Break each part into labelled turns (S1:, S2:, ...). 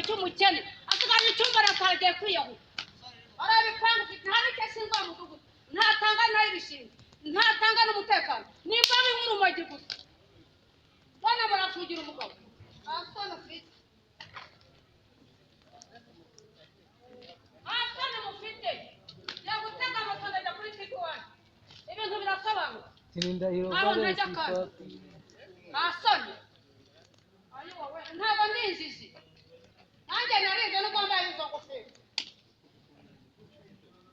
S1: cy'umukene asigaje icyumba arasagiye kwiyahu arabipanga nta n'ikeshinga mu mudugudu ntatanga n'ibishinga ntatanga n'umutekano nimba bimwe urumogi gusa bana barafugira umugabo asana mfite asana mufite yagutega amafaranga ajya kuri T1 ibintu birasobanura
S2: Tinindahiro
S1: Valens asana ayo wowe ntabwo ndinjiji nanjye narize no kwambaye izo ngofero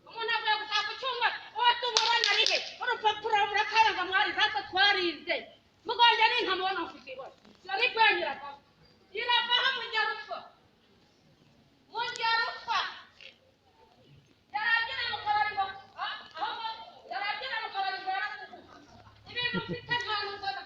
S1: umuntu avuye gushaka icyumba uwo tubona rihe urupapuro murakayanga mwari zako twarize muganje ni nkamubona ufite ibona yari kwanyiraga iravaha mu nyarufa yaragira mu kabari ngo aho yaragira mu kabari ngo yarakuguha ibintu ufite ntabwo mbona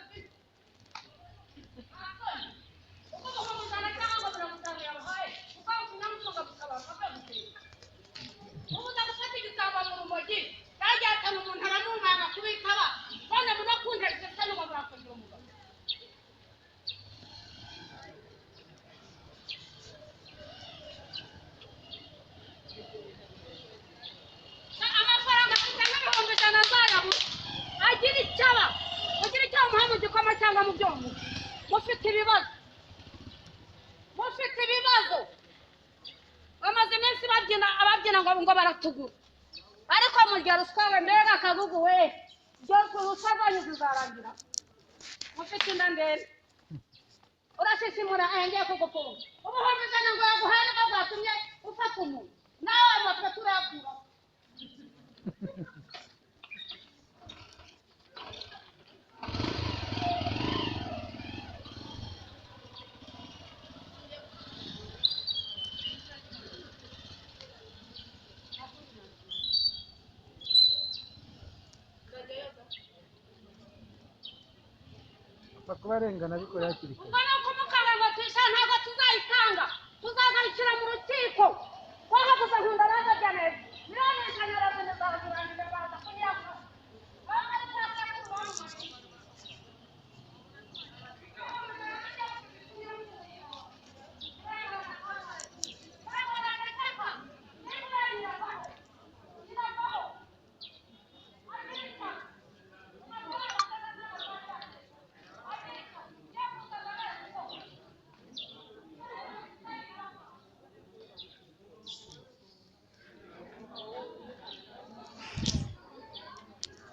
S1: mufite ibibazo bamaze iminsi ababyina ngo baratugura ariko murya ruswa we mbega akagugu we byose urusha rwanyu zizarangira mufite inda ndende urashisimura ngiye kugufunga ubuhumbi ijana ngo yaguhaye nibwo bwatumye ufata umuntu nawe amatwi turayakura
S2: bakubarengana ariko yakiri kare